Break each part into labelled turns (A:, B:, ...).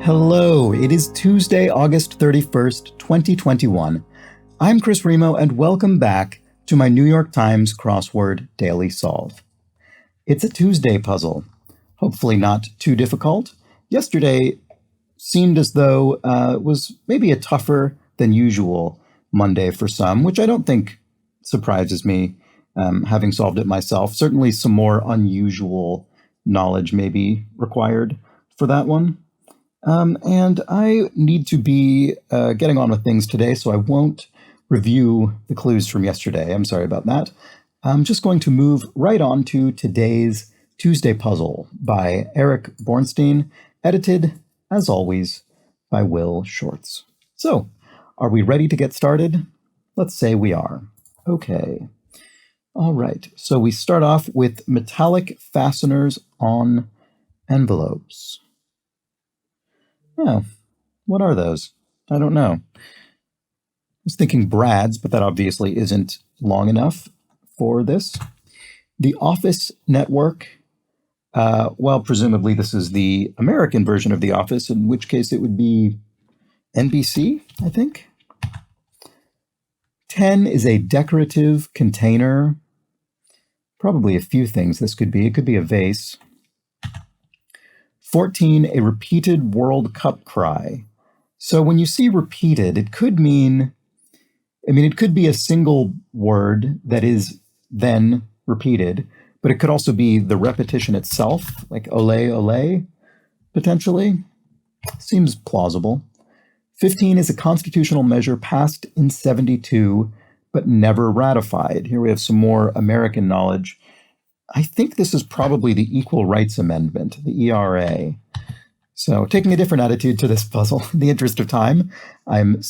A: Hello, it is Tuesday, August 31st, 2021. I'm Chris Remo, and welcome back to my New York Times Crossword Daily Solve. It's a Tuesday puzzle, hopefully not too difficult. Yesterday seemed as though it was maybe a tougher than usual Monday for some, which I don't think surprises me, having solved it myself. Certainly some more unusual knowledge may be required for that one. And I need to be getting on with things today, so I won't review the clues from yesterday. I'm sorry about that. I'm just going to move right on to today's Tuesday puzzle by Eric Bornstein, edited, as always, by Will Shorts. So, are we ready to get started? Let's say we are. Okay. All right. So we start off with metallic fasteners on envelopes. Oh, what are those? I don't know. I was thinking brads, but that obviously isn't long enough for this. The Office Network, well, presumably this is the American version of The Office, in which case it would be NBC, I think. 10 is a decorative container. Probably a few things this could be. It could be a vase. 14, a repeated World Cup cry. So when you see repeated, it could mean, it could be a single word that is then repeated, but it could also be the repetition itself, like ole, ole, potentially. Seems plausible. 15 is a constitutional measure passed in 72, but never ratified. Here we have some more American knowledge. I think this is probably the Equal Rights Amendment, the ERA. So taking a different attitude to this puzzle, in the interest of time, I'm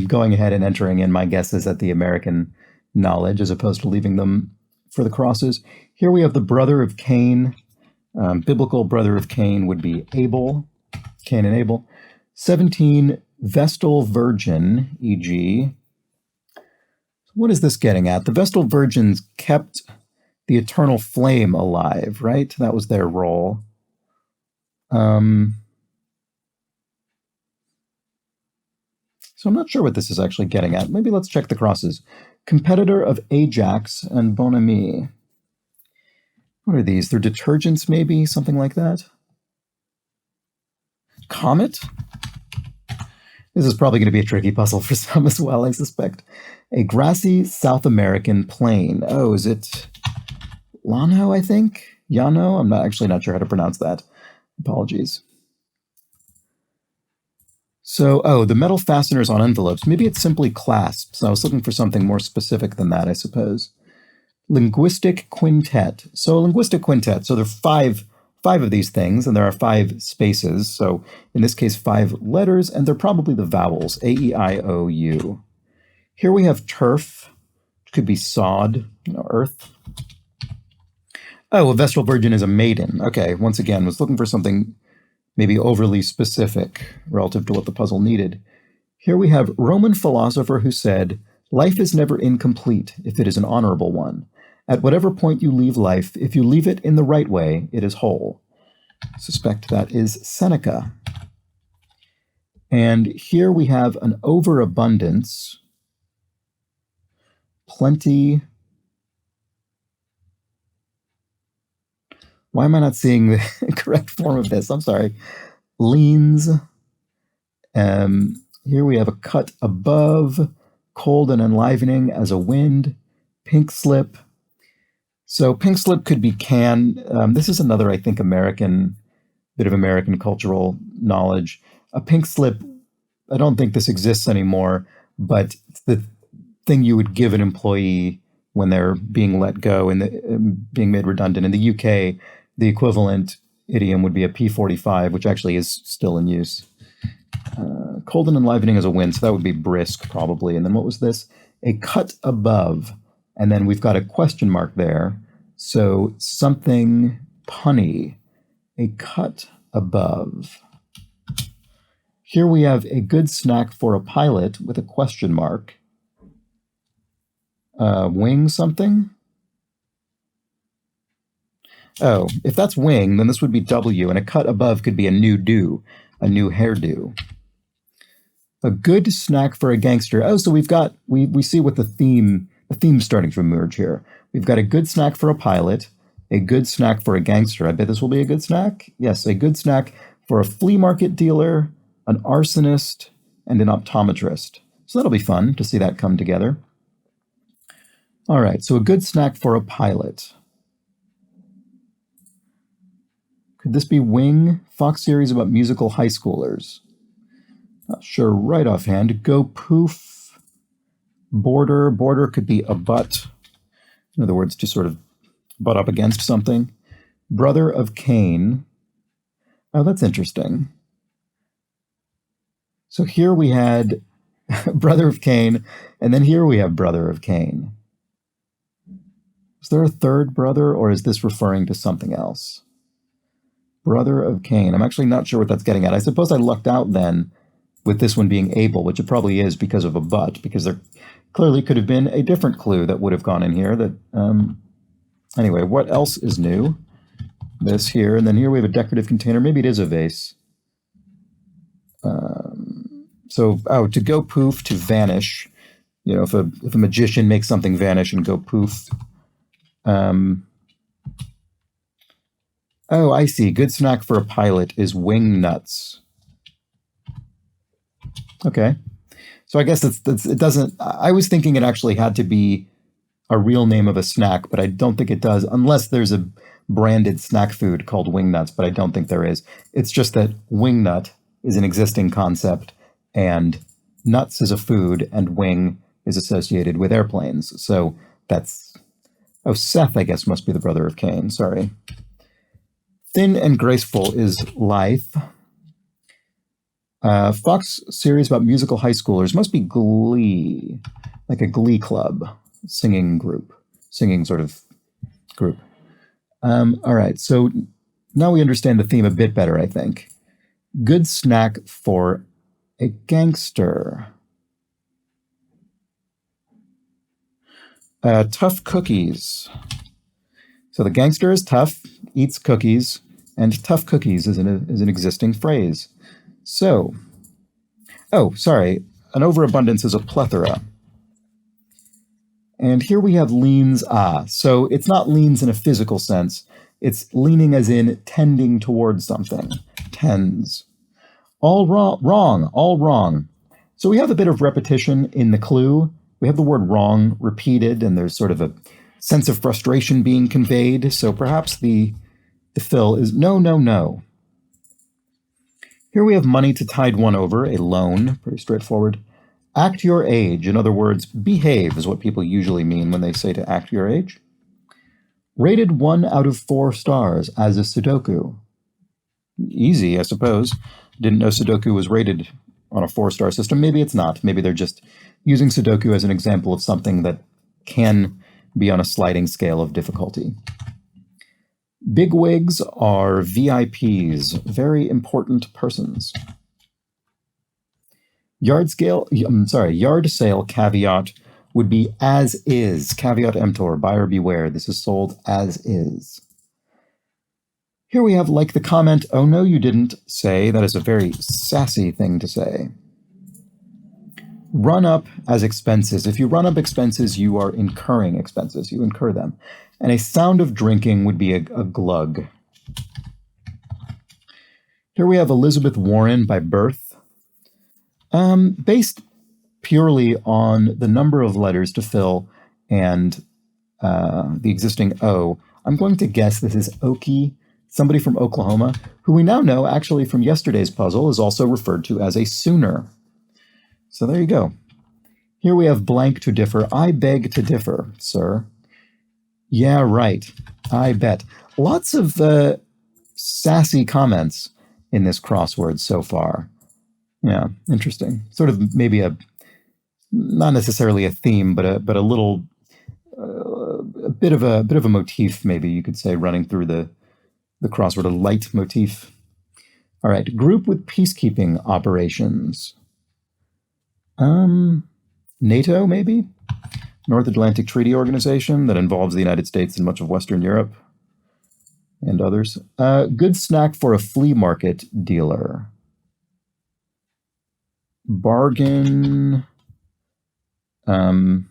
A: going ahead and entering in my guesses at the American knowledge as opposed to leaving them for the crosses. Here we have the brother of Cain. Biblical brother of Cain would be Abel, Cain and Abel. 17, Vestal Virgin, e.g. What is this getting at? The Vestal Virgins kept the eternal flame alive, right? That was their role. So I'm not sure what this is actually getting at. Maybe let's check the crosses. Competitor of Ajax and Bon Ami. What are these? They're detergents, maybe? Something like that? Comet? This is probably going to be a tricky puzzle for some as well, I suspect. A grassy South American plain. Oh, is it Llano, I think? Llano? I'm not sure how to pronounce that. Apologies. So, the metal fasteners on envelopes. Maybe it's simply clasps. I was looking for something more specific than that, I suppose. Linguistic quintet. So, a linguistic quintet. So, there are five of these things, and there are 5 spaces. So, in this case, 5 letters, and they're probably the vowels. A, E, I, O, U. Here we have turf. It could be sod, earth. Oh, a Vestal Virgin is a maiden. Okay, once again, was looking for something maybe overly specific relative to what the puzzle needed. Here we have Roman philosopher who said, "Life is never incomplete if it is an honorable one. At whatever point you leave life, if you leave it in the right way, it is whole." I suspect that is Seneca. And here we have an overabundance, plenty. Why am I not seeing the correct form of this? I'm sorry. Leans. Here we have a cut above, cold and enlivening as a wind, pink slip. So pink slip could be can. This is another, I think, bit of American cultural knowledge. A pink slip, I don't think this exists anymore, but it's the thing you would give an employee when they're being let go and being made redundant. In the UK, the equivalent idiom would be a P45, which actually is still in use. Cold and enlivening as a wind, so that would be brisk probably. And then what was this? A cut above. And then we've got a question mark there. So something punny. A cut above. Here we have a good snack for a pilot with a question mark. Wing something? Oh, if that's wing, then this would be W, and a cut above could be a new do. a new hairdo. A good snack for a gangster. Oh, so we see what the theme's starting to emerge here. We've got a good snack for a pilot, a good snack for a gangster. I bet this will be a good snack. Yes, a good snack for a flea market dealer, an arsonist, and an optometrist. So that'll be fun to see that come together. All right, so a good snack for a pilot. Could this be Wing? Fox series about musical high schoolers. Not sure right offhand. Go poof. Border. Border could be a butt. In other words, to sort of butt up against something. Brother of Cain. Oh, that's interesting. So here we had Brother of Cain, and then here we have Brother of Cain. Is there a third brother, or is this referring to something else? Brother of Cain. I'm actually not sure what that's getting at. I suppose I lucked out then with this one being Abel, which it probably is because of a but, because there clearly could have been a different clue that would have gone in here. That anyway, what else is new? This here, and then here we have a decorative container. Maybe it is a vase. To go poof, to vanish. You know, if a magician makes something vanish and go poof. Oh, I see. Good snack for a pilot is wing nuts. Okay. So I guess it doesn't, I was thinking it actually had to be a real name of a snack, but I don't think it does, unless there's a branded snack food called wing nuts, but I don't think there is. It's just that wing nut is an existing concept, and nuts is a food, and wing is associated with airplanes. So that's, oh, Seth, I guess, must be the brother of Cain. Sorry. Thin and graceful is lithe. Fox series about musical high schoolers must be Glee, like a Glee club, singing sort of group. All right, so now we understand the theme a bit better, I think. Good snack for a gangster. Tough cookies. So the gangster is tough, eats cookies, and tough cookies is an existing phrase. So, oh, sorry, an overabundance is a plethora. And here we have leans so it's not leans in a physical sense. It's leaning as in tending towards something. Tends. All wrong, all wrong. So we have a bit of repetition in the clue. We have the word wrong repeated, and there's sort of a sense of frustration being conveyed. So perhaps the fill is no, no, no. Here we have money to tide one over, a loan, pretty straightforward. Act your age, in other words, behave is what people usually mean when they say to act your age. Rated 1 out of 4 stars as a Sudoku. Easy, I suppose. Didn't know Sudoku was rated on a 4-star system. Maybe it's not. Maybe they're just using Sudoku as an example of something that can be on a sliding scale of difficulty. Bigwigs are VIPs, very important persons. Yard sale caveat would be as is. Caveat emptor, buyer beware. This is sold as is. Here we have like the comment, oh no you didn't say. That is a very sassy thing to say. Run up as expenses. If you run up expenses, you are incurring expenses. You incur them. And a sound of drinking would be a glug. Here we have Elizabeth Warren by birth. Based purely on the number of letters to fill and the existing O, I'm going to guess this is Okie, somebody from Oklahoma, who we now know actually from yesterday's puzzle is also referred to as a Sooner. So there you go. Here we have blank to differ. I beg to differ, sir. Yeah, right. I bet. Lots of sassy comments in this crossword so far. Yeah, interesting. Sort of maybe not necessarily a theme, but a little, a bit of a motif, maybe you could say, running through the crossword, a light motif. All right, group with peacekeeping operations. NATO, maybe? North Atlantic Treaty Organization that involves the United States and much of Western Europe and others. Good snack for a flea market dealer. Bargain. I'm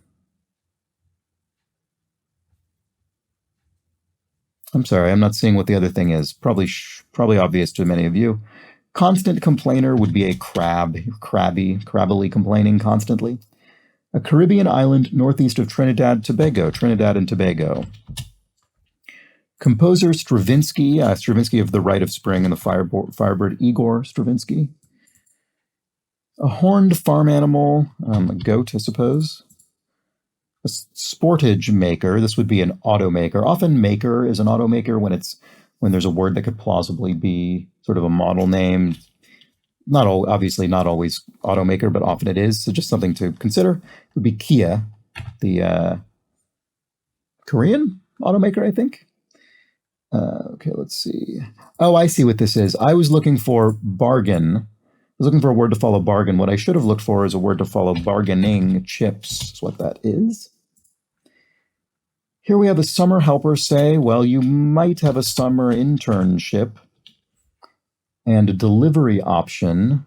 A: sorry, I'm not seeing what the other thing is. Probably obvious to many of you. Constant complainer would be a crabbily complaining constantly. A Caribbean island northeast of Trinidad and Tobago. Composer Stravinsky of The Rite of Spring and the Firebird, Igor Stravinsky. A horned farm animal, a goat, I suppose. A sportage maker, this would be an automaker. Often maker is an automaker when there's a word that could plausibly be sort of a model name. Obviously not always automaker, but often it is. So just something to consider. It would be Kia, the Korean automaker, I think. Okay, let's see. Oh, I see what this is. I was looking for bargain. I was looking for a word to follow bargain. What I should have looked for is a word to follow bargaining chips. Is what that is. Here we have a summer helper say, well, you might have a summer internship. And a delivery option.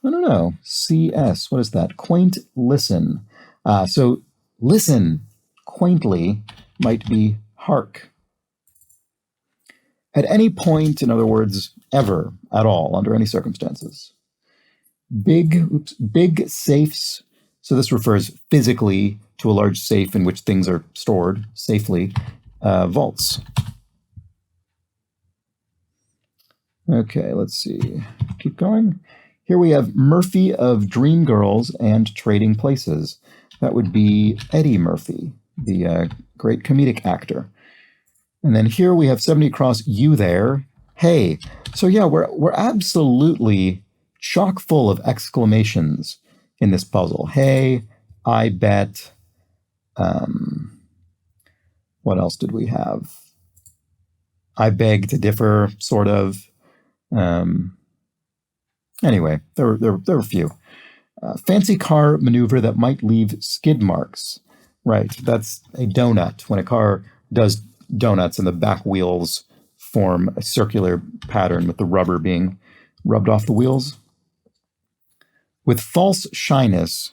A: I don't know. CS, what is that? Quaint listen. So listen quaintly might be hark. At any point, in other words, ever, at all, under any circumstances. Big safes. So this refers physically to a large safe in which things are stored safely. Vaults. Okay, let's see. Keep going. Here we have Murphy of Dreamgirls and Trading Places. That would be Eddie Murphy, the great comedic actor. And then here we have 70 across, you there. Hey. So yeah, we're absolutely chock full of exclamations in this puzzle. Hey, I bet. What else did we have? I beg to differ, sort of. Anyway, there were a few. Fancy car maneuver that might leave skid marks. Right, that's a donut. When a car does donuts and the back wheels form a circular pattern with the rubber being rubbed off the wheels. With false shyness,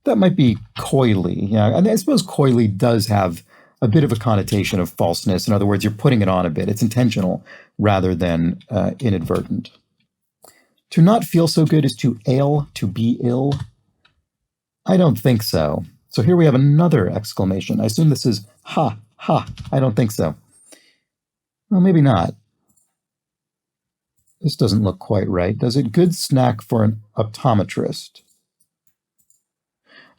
A: that might be coyly. Yeah, and I suppose coyly does have a bit of a connotation of falseness. In other words, you're putting it on a bit. It's intentional rather than inadvertent. To not feel so good is to ail, to be ill. I don't think so. So here we have another exclamation. I assume this is ha, ha. I don't think so. Well, maybe not. This doesn't look quite right. Does it? Good snack for an optometrist.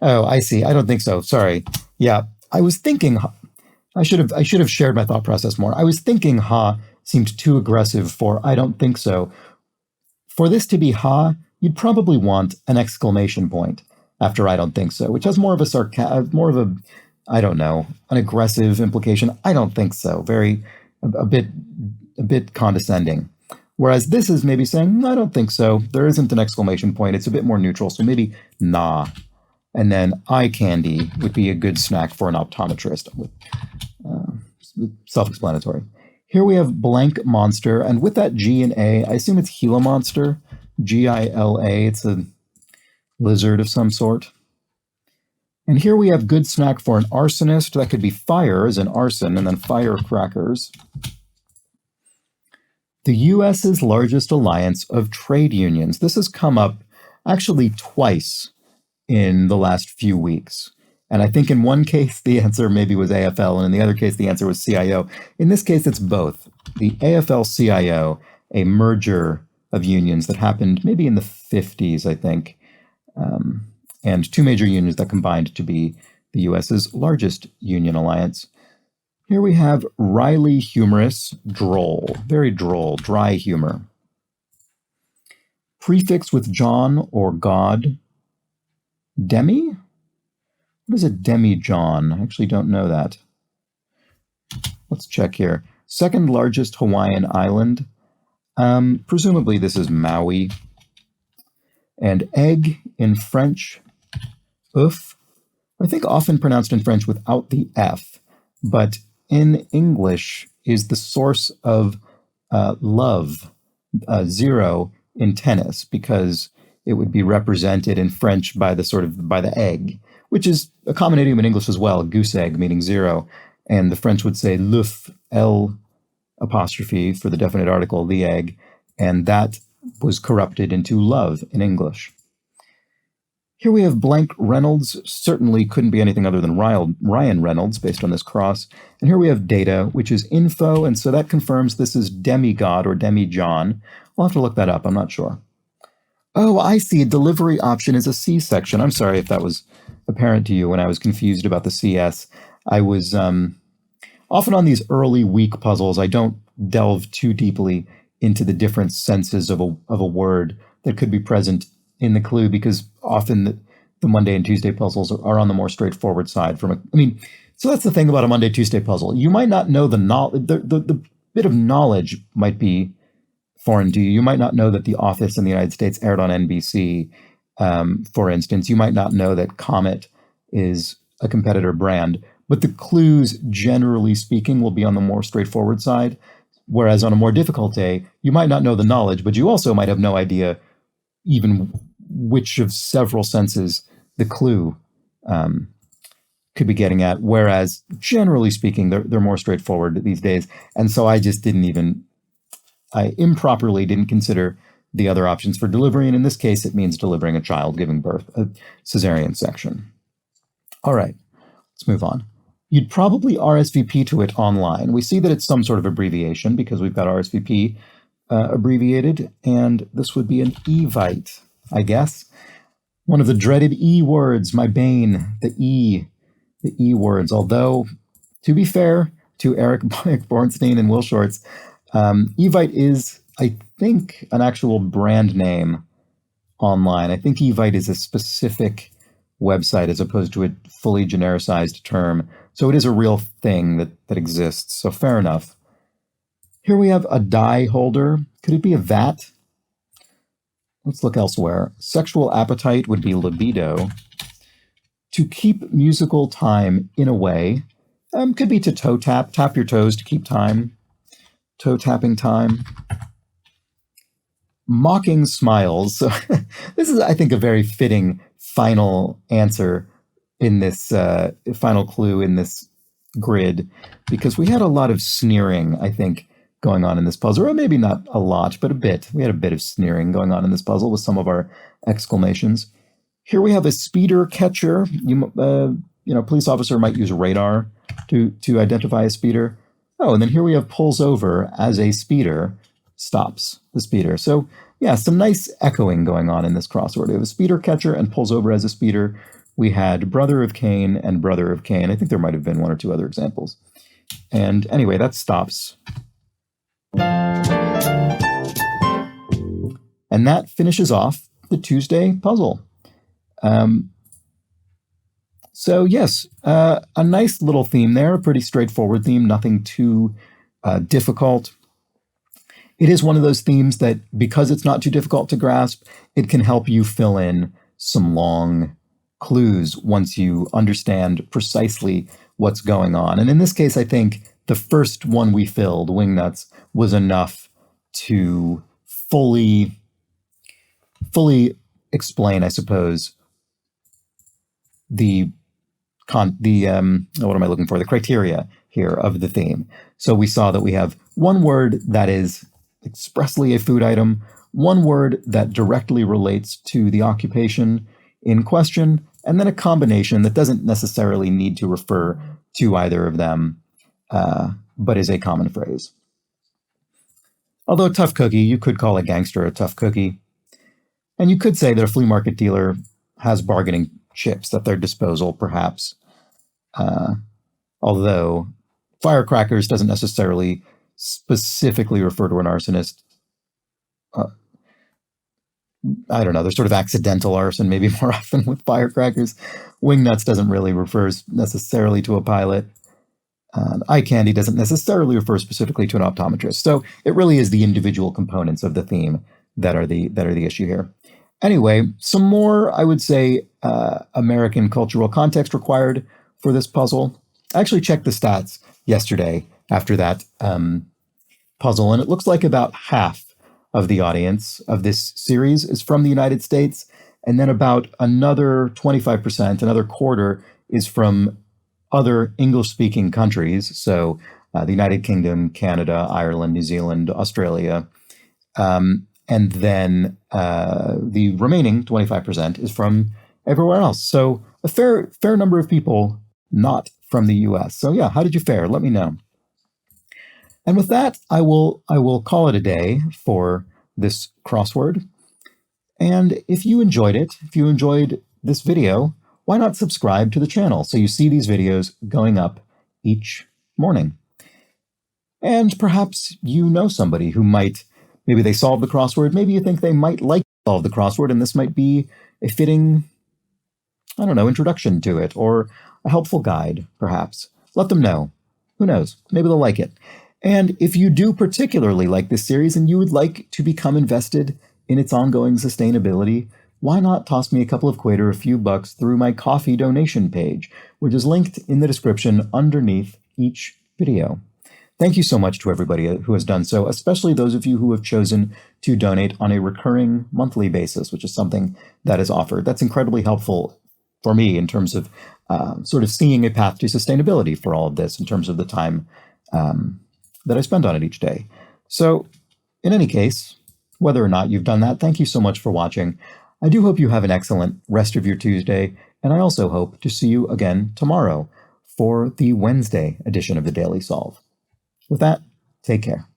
A: Oh, I see. I don't think so. Sorry. Yeah, I was thinking. I should have shared my thought process more. I was thinking ha seemed too aggressive for I don't think so. For this to be ha, you'd probably want an exclamation point after I don't think so, which has more of a I don't know, an aggressive implication. I don't think so. A bit condescending. Whereas this is maybe saying, I don't think so. There isn't an exclamation point. It's a bit more neutral. So maybe nah. And then eye candy would be a good snack for an optometrist. Self-explanatory. Here we have blank monster. And with that G and A, I assume it's Gila monster. G-I-L-A. It's a lizard of some sort. And here we have good snack for an arsonist. That could be fire as in arson and then firecrackers. The U.S.'s largest alliance of trade unions. This has come up actually twice in the last few weeks. And I think in one case, the answer maybe was AFL, and in the other case, the answer was CIO. In this case, it's both. The AFL-CIO, a merger of unions that happened maybe in the 50s, I think, and two major unions that combined to be the U.S.'s largest union alliance. Here we have Riley humorous, droll, very droll, dry humor. Prefix with John or God. Demi? What is a demi-John? I actually don't know that. Let's check here. Second largest Hawaiian island. Presumably this is Maui. And egg in French, oeuf. I think often pronounced in French without the F, but in English is the source of love. Zero in tennis because it would be represented in French by the egg, which is a common idiom in English as well, goose egg meaning zero. And the French would say l'œuf, L apostrophe for the definite article, the egg. And that was corrupted into love in English. Here we have blank Reynolds, certainly couldn't be anything other than Ryan Reynolds based on this cross. And here we have data, which is info, and so that confirms this is demigod or demi-John. We'll have to look that up, I'm not sure. Oh, I see, delivery option is a C section. I'm sorry if that was apparent to you when I was confused about the CS. I was often on these early week puzzles, I don't delve too deeply into the different senses of a word that could be present in the clue, because often the Monday and Tuesday puzzles are on the more straightforward side. So that's the thing about a Monday, Tuesday puzzle. You might not know the bit of knowledge might be foreign to you. You might not know that The Office in the United States aired on NBC, for instance. You might not know that Comet is a competitor brand, but the clues, generally speaking, will be on the more straightforward side. Whereas on a more difficult day, you might not know the knowledge, but you also might have no idea even which of several senses the clue could be getting at. Whereas generally speaking, they're more straightforward these days. And so I just I improperly didn't consider the other options for delivery. And in this case, it means delivering a child, giving birth, a cesarean section. All right, let's move on. You'd probably RSVP to it online. We see that it's some sort of abbreviation because we've got RSVP abbreviated, and this would be an Evite, I guess. One of the dreaded E words, my bane, the E words. Although, to be fair to Eric Bornstein and Will Shorts, Evite is, I think, an actual brand name online. I think Evite is a specific website as opposed to a fully genericized term. So it is a real thing that exists. So fair enough. Here we have a die holder. Could it be a vat? Let's look elsewhere. Sexual appetite would be libido. To keep musical time in a way. Could be to toe tap. Tap your toes to keep time. Toe tapping time. Mocking smiles. So this is, I think, a very fitting final answer in this final clue in this grid, because we had a lot of sneering, I think, going on in this puzzle, or maybe not a lot, but a bit. We had a bit of sneering going on in this puzzle with some of our exclamations. Here we have a speeder catcher. Police officer might use radar to identify a speeder. Oh, and then here we have pulls over as a speeder stops the speeder. So yeah, some nice echoing going on in this crossword. We have a speeder catcher and pulls over as a speeder. We had brother of Cain and brother of Cain. I think there might have been one or two other examples. And anyway, that stops. And that finishes off the Tuesday puzzle. So yes, a nice little theme there, a pretty straightforward theme, nothing too difficult. It is one of those themes that, because it's not too difficult to grasp, it can help you fill in some long clues once you understand precisely what's going on. And in this case, I think the first one we filled, Wingnuts, was enough to fully explain, I suppose, the criteria here of the theme. So we saw that we have one word that is expressly a food item, one word that directly relates to the occupation in question, and then a combination that doesn't necessarily need to refer to either of them, but is a common phrase. Although tough cookie, you could call a gangster a tough cookie. And you could say that a flea market dealer has bargaining chips at their disposal, perhaps. Although firecrackers doesn't necessarily specifically refer to an arsonist. I don't know, there's sort of accidental arson maybe more often with firecrackers. Wingnuts doesn't really refer necessarily to a pilot. Eye candy doesn't necessarily refer specifically to an optometrist. So it really is the individual components of the theme that are the issue here. Anyway, some more, I would say, American cultural context required for this puzzle. I actually checked the stats yesterday after that puzzle, and it looks like about half of the audience of this series is from the United States, and then about another 25%, another quarter, is from other English-speaking countries. So the United Kingdom, Canada, Ireland, New Zealand, Australia. And then the remaining 25% is from everywhere else. So a fair number of people not from the US. So yeah, how did you fare? Let me know. And with that, I will call it a day for this crossword. And if you enjoyed it, if you enjoyed this video, why not subscribe to the channel so you see these videos going up each morning? And perhaps you know somebody who might, maybe they solved the crossword, maybe you think they might like to solve the crossword, and this might be a fitting, I don't know, introduction to it, or a helpful guide, perhaps. Let them know. Who knows? Maybe they'll like it. And if you do particularly like this series and you would like to become invested in its ongoing sustainability, why not toss me a couple of quid or a few bucks through my coffee donation page, which is linked in the description underneath each video. Thank you so much to everybody who has done so, especially those of you who have chosen to donate on a recurring monthly basis, which is something that is offered. That's incredibly helpful for me in terms of sort of seeing a path to sustainability for all of this in terms of the time that I spend on it each day. So in any case, whether or not you've done that, thank you so much for watching. I do hope you have an excellent rest of your Tuesday, and I also hope to see you again tomorrow for the Wednesday edition of the Daily Solve. With that, take care.